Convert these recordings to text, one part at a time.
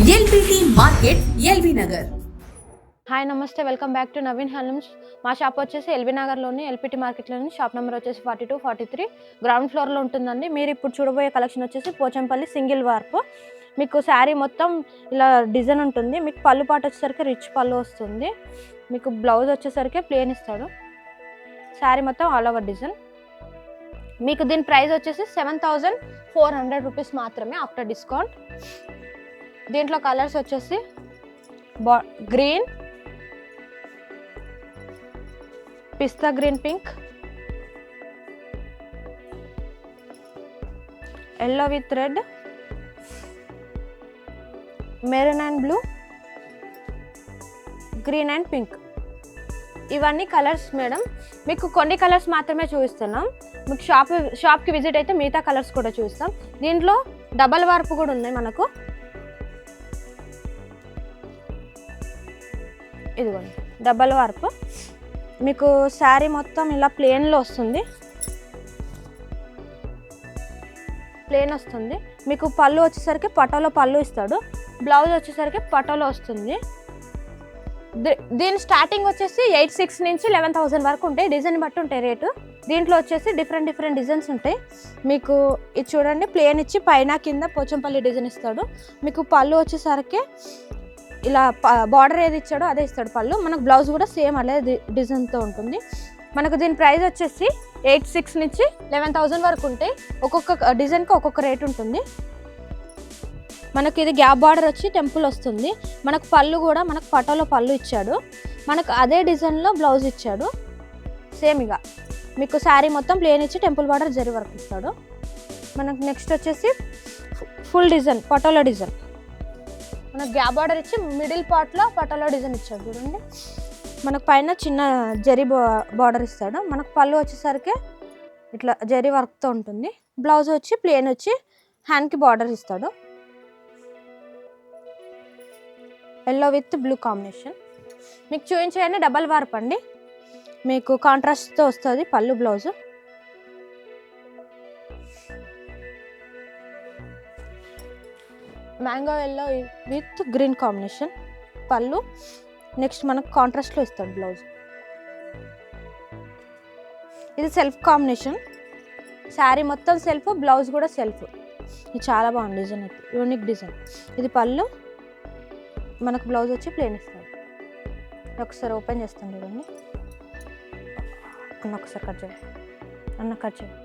LBT market LB Nagar. Hi నమస్తే, welcome back to Naveen handlooms. మా shop వచ్చేసి ఎల్బీ నగర్లోని ఎల్పిటి మార్కెట్లోని షాప్ నెంబర్ వచ్చేసి 42, 43 గ్రౌండ్ ఫ్లోర్లో ఉంటుందండి. మీరు ఇప్పుడు చూడబోయే కలెక్షన్ వచ్చేసి పోచంపల్లి సింగిల్ వార్ప్. మీకు శారీ మొత్తం ఇలా డిజైన్ ఉంటుంది. మీకు పళ్ళు పాటు వచ్చేసరికి రిచ్ పళ్ళు వస్తుంది. మీకు బ్లౌజ్ వచ్చేసరికి ప్లేన్ ఇస్తాడు. శారీ మొత్తం ఆల్ ఓవర్ డిజైన్. మీకు దీని ప్రైస్ వచ్చేసి 7,400 రూపీస్ మాత్రమే ఆఫ్టర్ డిస్కౌంట్. దీంట్లో కలర్స్ వచ్చేసి green, pista green, pink, yellow with red, maroon and blue, green and pink. ఇవన్నీ కలర్స్ మేడం. మీకు కొన్ని కలర్స్ మాత్రమే చూపిస్తున్నాం. మీకు షాప్కి విజిట్ అయితే మిగతా కలర్స్ కూడా చూస్తాం. దీంట్లో డబల్ వార్పు కూడా ఉన్నాయి మనకు. ఇదిగోండి డబల్ వార్ప్. మీకు శారీ మొత్తం ఇలా ప్లేన్లో వస్తుంది. ప్లేన్ వస్తుంది. మీకు పళ్ళు వచ్చేసరికి పటోలో పళ్ళు ఇస్తాడు. బ్లౌజ్ వచ్చేసరికి పటోలో వస్తుంది. దీని స్టార్టింగ్ వచ్చేసి 8,600 నుంచి 11,000 వరకు ఉంటాయి. డిజైన్ బట్టి ఉంటాయి రేటు. దీంట్లో వచ్చేసి డిఫరెంట్ డిజైన్స్ ఉంటాయి. మీకు ఇది చూడండి, ప్లేన్ ఇచ్చి పైన కింద పోచంపల్లి డిజైన్ ఇస్తాడు. మీకు పళ్ళు వచ్చేసరికి ఇలా బార్డర్ ఏది ఇచ్చాడో అదే ఇస్తాడు పళ్ళు. మనకు బ్లౌజ్ కూడా సేమ్ అదే డిజైన్తో ఉంటుంది. మనకు దీని ప్రైస్ వచ్చేసి 8,600 నుంచి 11,000 వరకు ఉంటాయి. ఒక్కొక్క డిజైన్కి ఒక్కొక్క రేట్ ఉంటుంది. మనకు ఇది గ్యాప్ బార్డర్ వచ్చి టెంపుల్ వస్తుంది. మనకు పళ్ళు కూడా మనకు పటోలో పళ్ళు ఇచ్చాడు. మనకు అదే డిజైన్లో బ్లౌజ్ ఇచ్చాడు సేమ్. ఇక మీకు శారీ మొత్తం ప్లేన్ ఇచ్చి టెంపుల్ బార్డర్ జరీ వర్క్ ఇస్తాడు. మనకు నెక్స్ట్ వచ్చేసి ఫుల్ డిజైన్ పటోలో డిజైన్. మనకు గ్యాప్ బార్డర్ ఇచ్చి మిడిల్ పార్ట్లో పటోలో డిజైన్ ఇచ్చాడు చూడండి. మనకు పైన చిన్న జరీ బార్డర్ ఇస్తాడు. మనకు పళ్ళు వచ్చేసరికి ఇట్లా జరీ వర్క్తో ఉంటుంది. బ్లౌజ్ వచ్చి ప్లేన్ వచ్చి హ్యాండ్కి బార్డర్ ఇస్తాడు. Yellow with blue combination. మీకు చూపించేయండి డబల్ వార్ప్ అండి. మీకు కాంట్రాస్ట్తో వస్తుంది పళ్ళు blouse. Mango yellow with green combination పళ్ళు. నెక్స్ట్ మనకు కాంట్రాస్ట్లో ఇస్తాడు బ్లౌజ్. ఇది సెల్ఫ్ కాంబినేషన్. శారీ మొత్తం సెల్ఫ్, బ్లౌజ్ కూడా సెల్ఫ్. ఇది చాలా బాగుంది డిజైన్ అయితే, యూనిక్ డిజైన్. ఇది పళ్ళు. మనకు బ్లౌజ్ వచ్చి ప్లేన్ ఇస్తాడు. ఒకసారి ఓపెన్ చేస్తాను చూడండి. ఒకసారి కట్ చేయండి కట్ చేయండి.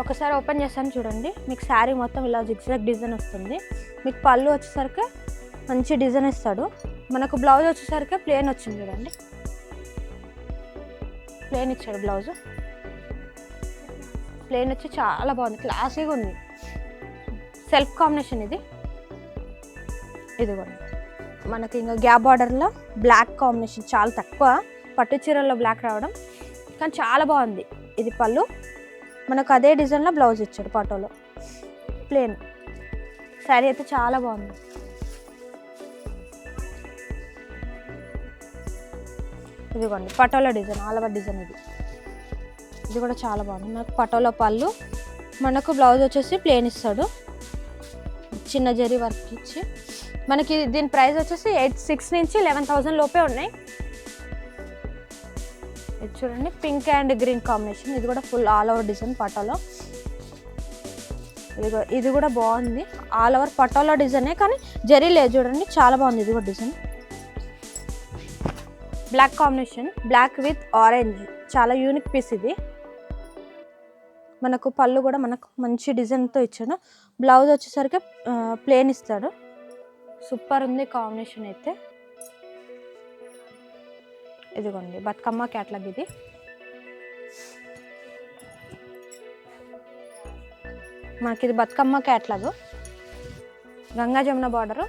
ఒకసారి ఓపెన్ చేస్తాను చూడండి. మీకు శారీ మొత్తం ఇలా జిగ్జాగ్ డిజైన్ వస్తుంది. మీకు పళ్ళు వచ్చేసరికి మంచి డిజైన్ ఇస్తాడు. మనకు బ్లౌజ్ వచ్చేసరికి ప్లేన్ వచ్చింది చూడండి. ప్లేన్ ఇచ్చాడు బ్లౌజ్. ప్లేన్ వచ్చి చాలా బాగుంది, క్లాసీగా ఉంది. సెల్ఫ్ కాంబినేషన్ ఇది. ఇదిగోండి మనకి ఇంకా గ్యాప్ బార్డర్లో బ్లాక్ కాంబినేషన్. చాలా తక్కువ పట్టు చీరల్లో బ్లాక్ రావడం, కానీ చాలా బాగుంది. ఇది పళ్ళు. మనకు అదే డిజైన్లో బ్లౌజ్ ఇచ్చాడు పటోలో ప్లేన్. శారీ అయితే చాలా బాగుంది. ఇదిగోండి పటోలో డిజైన్, ఆల్ ఓవర్ డిజైన్. ఇది కూడా చాలా బాగుంది. మనకు పటోలో పళ్ళు, మనకు బ్లౌజ్ వచ్చేసి ప్లేన్ ఇస్తాడు చిన్న జరీ వర్క్ ఇచ్చి. మనకి దీని ప్రైస్ వచ్చేసి 8,600 నుంచి 11,000 లోపే ఉన్నాయి. ఇది చూడండి పింక్ అండ్ గ్రీన్ కాంబినేషన్. ఇది కూడా ఫుల్ ఆల్ ఓవర్ డిజైన్ పటోలో. ఇది కూడా బాగుంది, ఆల్ ఓవర్ పటోలో డిజైనే, కానీ జరీ లేదు చూడండి, చాలా బాగుంది. ఇది కూడా design black combination, black with orange. చాలా యూనిక్ పీస్ ఇది. మనకు పళ్ళు కూడా మనకు మంచి డిజైన్తో ఇచ్చాడు. బ్లౌజ్ వచ్చేసరికి ప్లేన్ ఇస్తాడు. సూపర్ ఉంది కాంబినేషన్ అయితే. ఇదిగోండి బతుకమ్మ క్యాట్లాగ్. ఇది మనకి ఇది బతుకమ్మ క్యాట్లాగ్. గంగా జమున బార్డరు.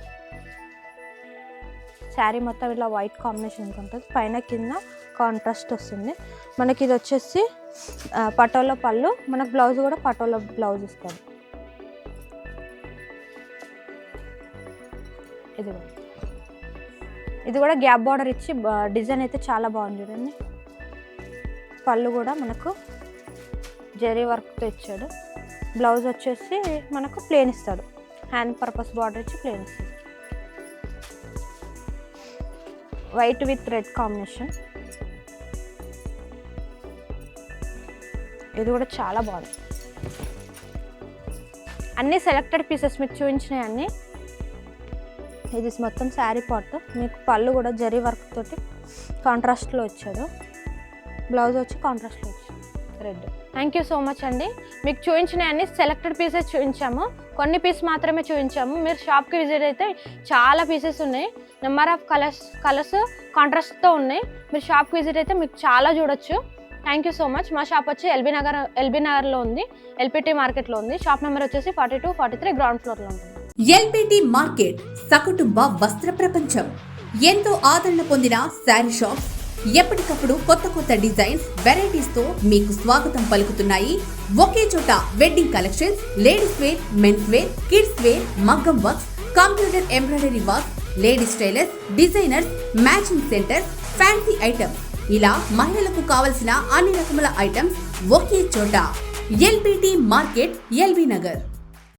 శారీ మొత్తం ఇలా వైట్ కాంబినేషన్ ఉంటుంది. పైన కింద కాంట్రాస్ట్ వస్తుంది. మనకి ఇది వచ్చేసి పటోలో పళ్ళు. మనకు బ్లౌజ్ కూడా పటోలో బ్లౌజ్ ఇస్తాడు. ఇది కూడా గ్యాప్ బార్డర్ ఇచ్చి డిజైన్ అయితే చాలా బాగుంది చూడండి. పళ్ళు కూడా మనకు జరీ వర్క్తో ఇచ్చాడు. బ్లౌజ్ వచ్చేసి మనకు ప్లేన్ ఇస్తాడు, హ్యాండ్ పర్పస్ బార్డర్ ఇచ్చి ప్లేన్ ఇస్తాడు. White with red combination. ఇది కూడా చాలా బాగుంది. అన్ని సెలెక్టెడ్ పీసెస్ మీకు చూపించినాయి అన్నీ. ఇది మొత్తం శారీ పార్ట్. మీకు పళ్ళు కూడా జరీ వర్క్ తోటి కాంట్రాస్ట్లో వచ్చాడు. బ్లౌజ్ వచ్చి కాంట్రాస్ట్లో వచ్చాడు red. Thank you so much అండి. మీకు చూపించిన అన్ని సెలెక్టెడ్ పీసెస్ చూపించాము, కొన్ని పీస్ మాత్రమే చూపించాము. మీరు షాప్కి విజిట్ అయితే చాలా పీసెస్ ఉన్నాయి, నెంబర్ ఆఫ్ కలర్స్ కాంట్రాస్ట్తో ఉన్నాయి. మీరు షాప్కి విజిట్ అయితే మీకు చాలా చూడొచ్చు. Thank you so much. మా షాప్ వచ్చి ఎల్బీ నగర్లో ఉంది, ఎల్పిటి మార్కెట్లో ఉంది. షాప్ నెంబర్ వచ్చేసి 42, 43 గ్రౌండ్ ఫ్లోర్లో ఉంటుంది. ఎల్పిటి మార్కెట్ సకుటుంబ వస్త్ర ప్రపంచం. ఎంతో ఆదరణ పొందిన శారీ షాప్స్ ఎప్పటికప్పుడు కొత్త డిజైన్స్, వెరైటీస్ తో మీకు స్వాగతం పలుకుతున్నాయి. ఒకే చోట wedding collections, ladies wear, men's wear, kids wear, మగ్గం works, computer embroidery work, ladies tailors, designers, matching centre, fancy items, ఇలా మహిళలకు కావలసిన అన్ని రకముల ఐటమ్స్ ఒకే చోట. LPT market, LB Nagar.